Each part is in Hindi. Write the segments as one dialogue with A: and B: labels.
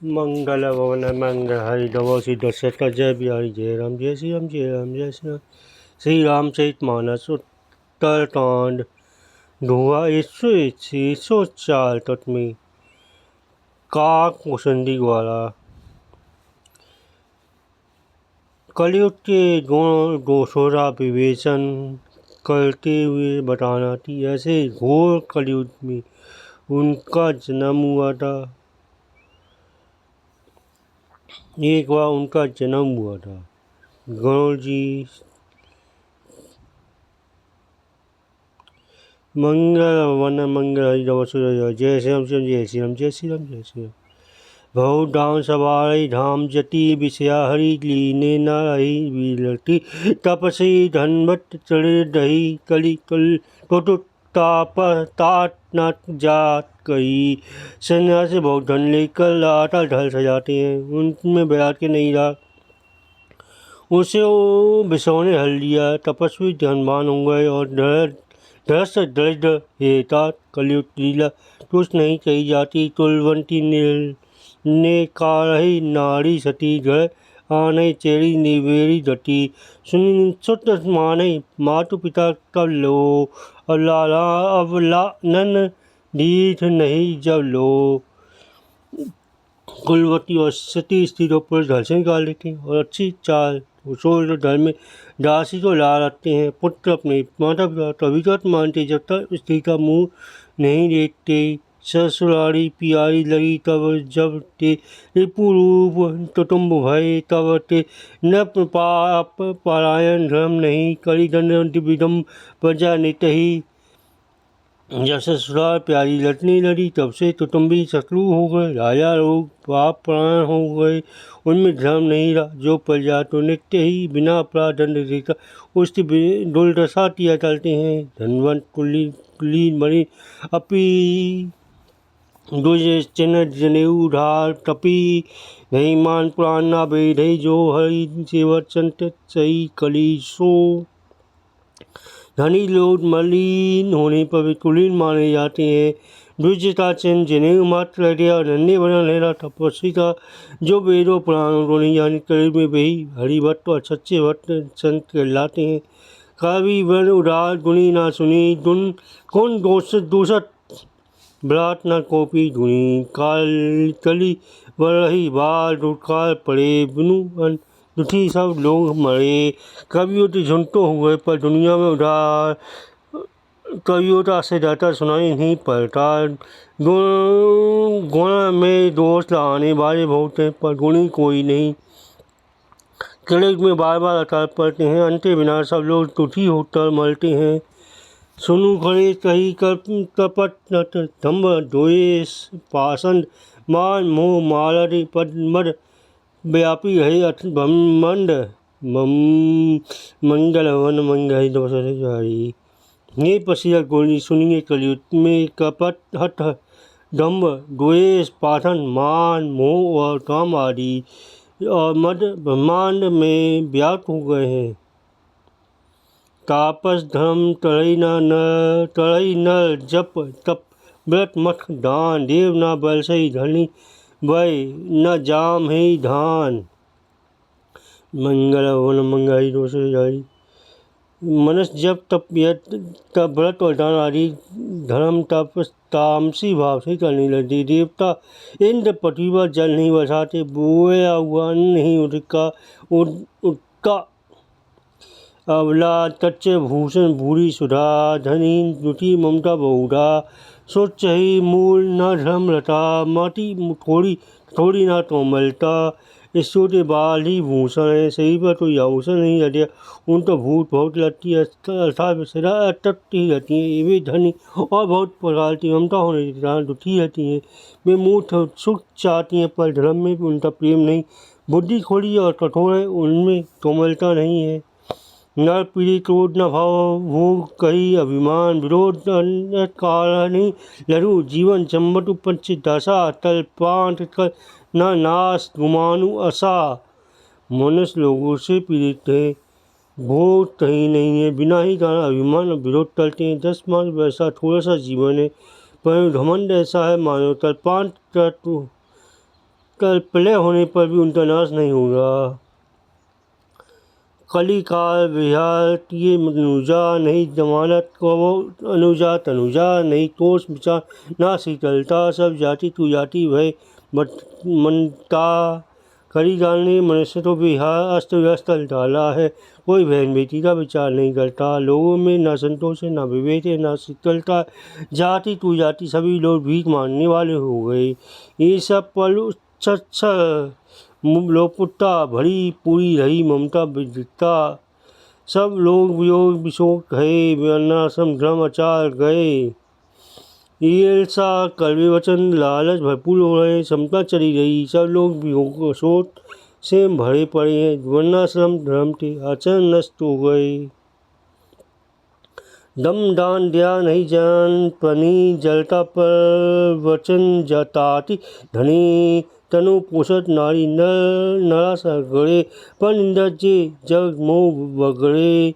A: मंगल भवन मंगल हरि नमो श्री दशरथ जय बिहारी जय राम जय श्री राम जय राम जय श्री राम। श्री रामचरित मानस उत्तरकांड धुआ 104 तत्मी काक मुसंदी द्वारा कलयुग के दोषों का विवेचन करते हुए बताना कि ऐसे घोर कलयुग में उनका जन्म हुआ था। एक बार उनका जन्म हुआ था। गणों जी मंगल वन मंगल हरि नमः जय श्री राम जय श्री राम जय श्री राम जय श्री राम। बहु धाम सवार धाम जति विषया हरि लीने न रही विलटी तपसी धनवत चढ़े दही कली कल टोटो ताप तात नाट जात कही। सन्यासी बहुत धन लेकर लाटा ढल सजाते हैं, उनमें बैराग के नहीं रहा। उसे विषयों ने हल लिया। तपस्वी धनवान हो गए और धरस दरिद्र हेता कलयुग लीला कुछ नहीं कही जाती। तुलवंती ने कारही नारी सती घर आने चेरी निवेरी दटी सुत माने मातु पिता कब लो अवलानन दीठ नहीं जब लो। कुलवती और सती स्त्रियों पर घर से निकाल देते हैं और अच्छी चाल सोच घर में दासी को ला रखते हैं। पुत्र अपने माता पिता तभी तक मानते जब तक स्त्री का मुंह नहीं देखते। ससुरारी प्यारी लगी तब जब ते रिपुरूप तुटुम्ब भय तब ते न पाप पारायण धर्म नहीं करी दंड विदम प्रजा नित ही। जब ससुराल प्यारी लटने लगी तब से कुटुम्बी शत्रु हो गए। राजा लोग पाप प्राण हो गए, उनमें धर्म नहीं रहा। जो प्रजा तो नित्य ही बिना अपराध दंड देता उसकी दुर्दशा किया करते हैं। धनवंत कुलीन बने अपी दुज चिन्ह जनेऊ ढाल तपी नहीं मान पुराण ना बेधई जो हरि सेवत संत सही कली सो। धनी लोग मलिन होने पर भी कुलीन माने जाते हैं। दुर्जता चिन्ह जनेऊ मात्र रह गया और नन्हे बना लहरा तपस्वी का जो वेदों पुराणों को नहीं जाने करीब में वही हरिभक्त और सच्चे भक्त संत कहलाते हैं। कवि वन उदार गुणी ना सुनी कौन दूषत विराट न कोपी धुनी कली वरही बाल दुकाल पड़े बिनु दुखी सब लोग मरे। कवियों के झुंटो हुए पर दुनिया में उधार कवियों का से जाता सुनाई नहीं पड़ता। गुण में दोष लाने वाले बहुत हैं पर गुणी कोई नहीं। कलयुग में बार बार अकाल पड़ते हैं, अंते बिना सब लोग दुखी होकर मरते हैं। सुनु खड़े कही कपट नट धम्ब द्वेष पाषंड मान मोह मालरी पद मद व्यापी है अथ ब्रह्मंड मंगल वन मंगल। ये पसिया गोली सुनिए कलयुग में कपट हठ दम्भ द्वेष पाषण मान मोह और काम आदि और मद ब्रह्मांड में व्याप्त हो गए हैं। तापस धर्म तड़ई न जप तप व्रत मठ दान देव न बलसई धनी वय न जाम है धान। मंगल वन मंगल दोष जारी। मनुष्य जब तप व्रत और दान आदि धर्म तप तामसी भाव से करने लगे। देवता इंद्र पृथ्वी पर जल नहीं बरसाते, बोया हुआ नहीं उठका अवला तच्च भूषण भूरी सुधा धनी दुटी ममता बहुधा। सोच ही मूल न धर्म लता माटी थोड़ी ना कोमलता। ईश्वर के बाल ही भूषण है, सही पर कोई आभूषण नहीं लगे। उन तो भूत बहुत लगती है अर्थात सदा अतृप्त ही रहती हैं। वे धनी और बहुत प्रकार की ममता होने के कारण दुखी रहती हैं। वे मूर्ख सुख चाहती हैं पर धर्म में उनका प्रेम नहीं। बुद्धि खोड़ी और कठोर है, उनमें कोमलता नहीं है। नर पीढ़ी क्रोध न भाव भोग कही अभिमान विरोध कारण लड़ू जीवन चम्बटु पंच दशा तल पांत कर न नाश गुमानु असा। मनुष्य लोगों से पीड़ित है, भोग कहीं नहीं है, बिना ही कारण अभिमान और विरोध करते हैं। 10 मास वैसा थोड़ा सा जीवन है पर घमंड ऐसा है मानो तलपांत प्रलय होने पर भी उनका नाश नहीं होगा। कली काल विहातीय अनुजा, नहीं जमानत को अनुजा तनुजा, नहीं तोष विचार ना शीतलता, सब जाति तू जाति भय मनता, करी डालने मनुष्य तो विहार अस्त व्यस्त डाला है। कोई बहन बेटी का विचार नहीं करता, लोगों में ना संतोष है, ना विवेक है, ना शीतलता, जाति तू जाति, सभी लोग भीख मांगने वाले हो गए। ये सब पल लोपुट्टा भरी पूरी रही ममता विदिता, सब लोग वियोग विशोक गए, वर्णाश्रम धर्म आचार गए। ईर्षा कड़वे वचन लालच भरपूर हो रहे, समता चली रही, सब लोग वियोग शोक से भरे पड़े हैं, वर्णाश्रम धर्म के आचरण नष्ट हो गए। दम दान दिया नहीं जान पनी, जलता पर वचन जताती धनी, तनु पोषत नारी नरा सगड़े, पर निंदा जे जग मोह बगड़े।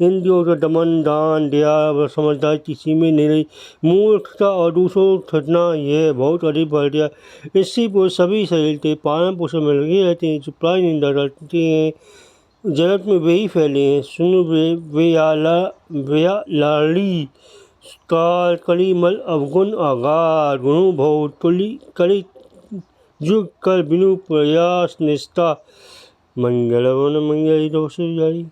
A: इंद्रियों का दमन दान दिया समझदारी किसी में नहीं रही, मूर्खता और दूसरों ठगना यह बहुत अधिक बढ़ गया। इससे वो सभी शरीर थे पालन पोषण में लगे रहते हैं, चुपलाई निंदा करते हैं, जगत में वे ही फैले हैं। सुन वे लाड़ी काल कली मल अवगुण आगार, गुणु भव तुली कली जुग कर बिनु प्रयास निष्ठा, मंगलवन मंगल दोष जारी।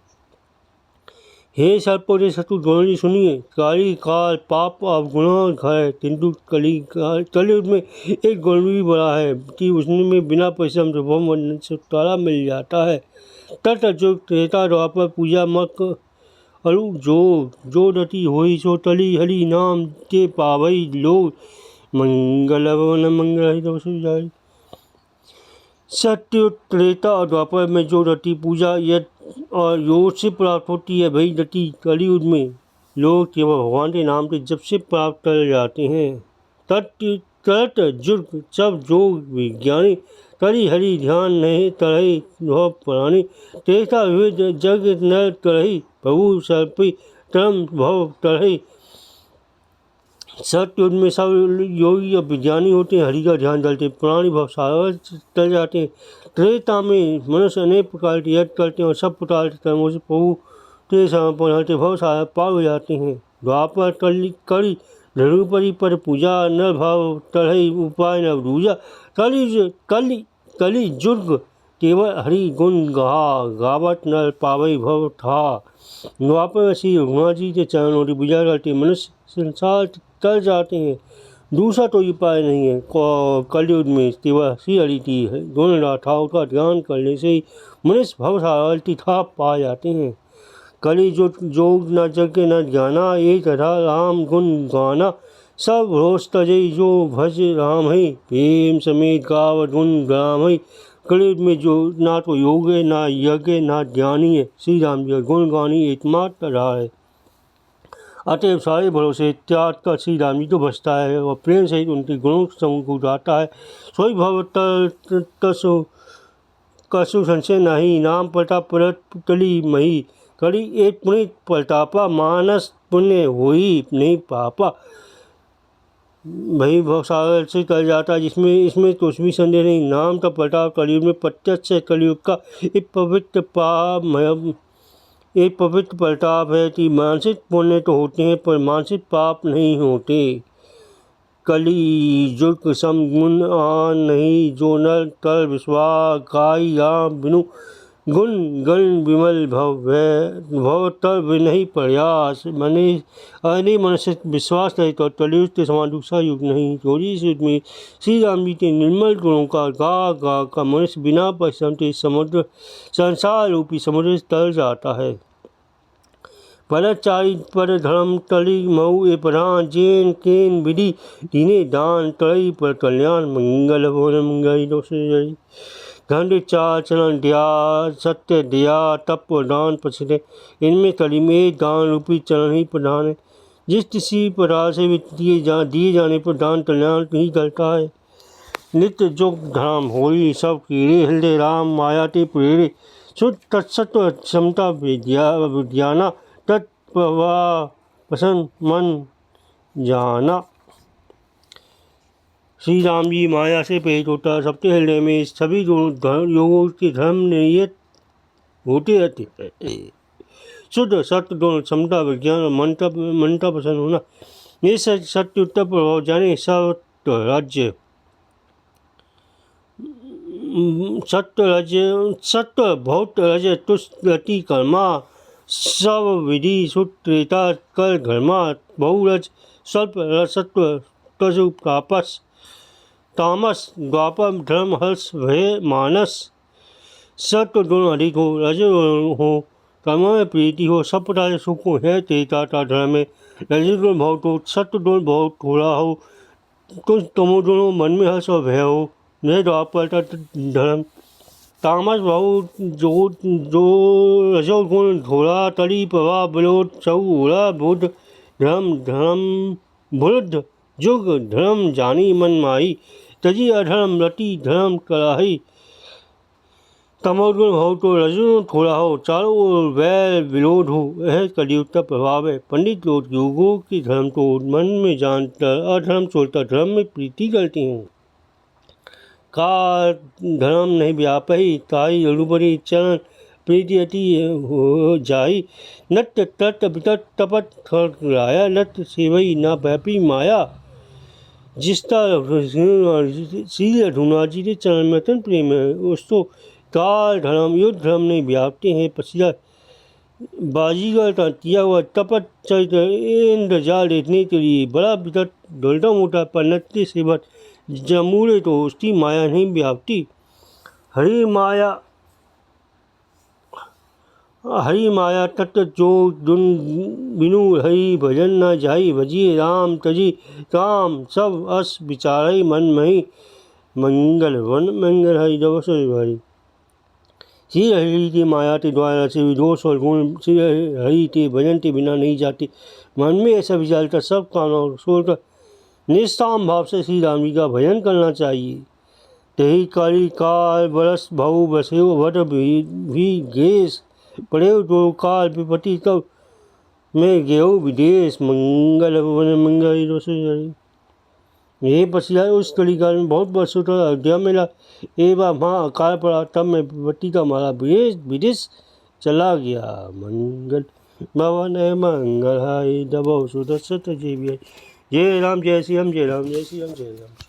A: हे सर्पोदे शत्रु दोनों सुनिए, काली काल पाप अवगुण है, किंतु कलयुग में एक गुण भी बड़ा है कि उसमें बिना परिश्रम से बहु छुटकारा मिल जाता है। तट जो त्रेता द्वापर पूजा मक अरु जो रति होई सो तली हरि नाम के पावई लोग, मंगलवन मंगल दोष जारी। सत्य त्रेता और द्वापर में जो रति पूजा और योग से प्राप्त होती है, वही रति कलयुग में लोग केवल भगवान के नाम के जब से प्राप्त कर जाते हैं। तट जुर्ग सब जोग विज्ञानी, तरी हरि ध्यान नहीं तरही भव पुरानी, त्रेता विविध जग न तरही प्रभु सर्पी तरम भव तरही। सत्युग में सब योगी और विज्ञानी होते हैं, हरि का ध्यान डालते, पुरानी भवसागर चल जाते हैं। त्रेता में मनुष्य अनेक प्रकार के यज्ञ करते हैं और सब प्रकार के कर्मों से प्रभु के समर्पण होते भवसागर पार हो जाते हैं। द्वापर करी धरुपरी पर पूजा, न भाव तरही उपाय न दूजा, कली जुर्ग केवल हरि गुण गावत न पावई भव था। द्वापर में श्री रघुनाथ जी के चरणों की पूजा करते मनुष्य संसार तर जाते हैं, दूसरा कोई उपाय नहीं है। कलयुग में केवल श्री हरि की है दोनों राधाओं का ध्यान करने से ही मनुष्य भवसागर की थाप पा जाते हैं। कली जोग न जग न ज्ञाना, एक तथा राम गुण गाना, सब रोष तजय जो भज राम है, प्रेम समेत गावत गुण ग्राम है। कलयुग में जो ना तो योग है, ना यज्ञ है, ना ज्ञानी है, श्री राम जी गुण गानी एकमात्र आधार है। अतएव सारे भरोसे त्याग कर श्री राम जी को बसता है और प्रेम सहित उनके गुणों समूह को उठाता है, सोई भव कसु संशय नहीं, नाम पलटा परत कली मही, करी एक पुनित पलटापा, मानस पुण्य होई नहीं पापा। वही भवसागर से कर जाता है जिसमें इसमें कुछ भी संदेह नहीं। नाम का पलटाव कलयुग में प्रत्यक्ष कलयुग का एक पवित्र पलटाव है कि मानसिक पुण्य तो होते हैं पर मानसिक पाप नहीं होते। कली जुग सम गुण आन नहीं, जो नर कर विश्वास गाई राम बिनु गुण गण विमल भव तर नहीं प्रयास। अरे मनुष्य विश्वास करे तो कलयुग के समान दूसरा युग नहीं। चौरी इस युग में श्री राम जी के निर्मल गुणों का गा का मनुष्य बिना परिश्रम के समुद्र संसार रूपी समुद्र तर जाता है। परचारी पर धर्म तली मऊ ए प्रधान, जैन केन विधि दीने दान तड़ी पर कल्याण, मंगल भवन मंगल दोष जय। घंटे चार चरण दिया सत्य दिया तप और दान प्रसिद्ध है, इनमें कली में दान रूपी चरण ही प्रधान है। जिस किसी प्रकार से भी दिए जाने पर दान कल्याण ही करता है। नित्य जोग धाम होई सब कीड़े, हृदय राम माया ते प्रेरे, शुद्ध तत्सत्व क्षमता विज्ञाना, तत्प्रवाह पसंद मन जाना। श्री राम जी माया से प्रेरित होता सबके हृदय में सभी योगों के धर्म नियत होते रहते हैं। शुद्ध सत्य दोनों क्षमता विज्ञान और मनता प्रसन्न होना, ये सत्य उत्तर प्रभाव जाने सत्य राज्य सत्य भौत राज्य तुष्टि कर्मा सब विधि सूत्रेता कर घर्मा बहुरज स्वल्प रसत्व तजु तापस तामस द्वापर धर्म हर्ष भय मानस। सत्व दोनों अधिक हो, रज हो, कर्म में प्रीति हो, सब प्रकार से सुख हो है तेता धर्म में रजोगुण बहुत हो, सत्व दोनों बहुत थोड़ा हो, तो तमो दोनों मन में हर्ष और भय हो, यह द्वापर धर्म तामस बहु जो रजोगुण थोड़ा तरी प्रभाव विरोध चौड़ा बुद्ध धर्म बुद्ध जुग धर्म जानी मन माही तजी अधर्म रति धर्म कराही। तमोगुण हो तो रजोगुण थोड़ा हो, चारों ओर वैर विरोध हो, यह कलियुग का प्रभाव है। पंडित लोग योगों के धर्म को मन में जानकर अधर्म छोड़कर धर्म में प्रीति करते हैं। का धर्म नहीं व्यापही ताई अरुपरी चरण प्रीति अति हो जाई। नट तट वितट तपत खड़ाया नट सेवई न व्यापी माया। जिसका सीधे ढूंढा जिसे चरण में अत्यंत प्रेम है उसको काल धर्म युद्ध धर्म नहीं व्यापते हैं। पसीना बाजीगर का किया हुआ तपत चरित्र इंद्र जाल देखने के लिए बड़ा वितट ढोलटा मोटा पर नट्य सेवत जमूरे तो उसकी माया नहीं व्यापती। हरि माया तत्व जो दुन बिनु हरि भजन न जाई भजिए राम तजी काम सब अस विचारई मन मही मंगल वन मंगल हरि दवस हरि। श्री हरि की माया के द्वारा से विदोष और गुण श्री हरि के भजन के बिना नहीं जाते। मन में ऐसा विचार कर सब कामना छोड़कर निष्काम भाव से श्री राम जी का भजन करना चाहिए। तही काली काल बरस भाऊ बसे वट भी गेस पड़े तो काल विपत्ति तब में गेहूँ विदेश मंगल वन मंगल। ये पसीना उस कलिकाल में बहुत वर्षों तक अयोध्या में रहा। एक बार वहाँ अकाल पड़ा तब मैं विपत्ति का मारा विदेश चला गया। मंगल भवन मंगल हाय दबो सुदर्शत जय राम जय श्री राम जय राम जय श्री राम जय राम।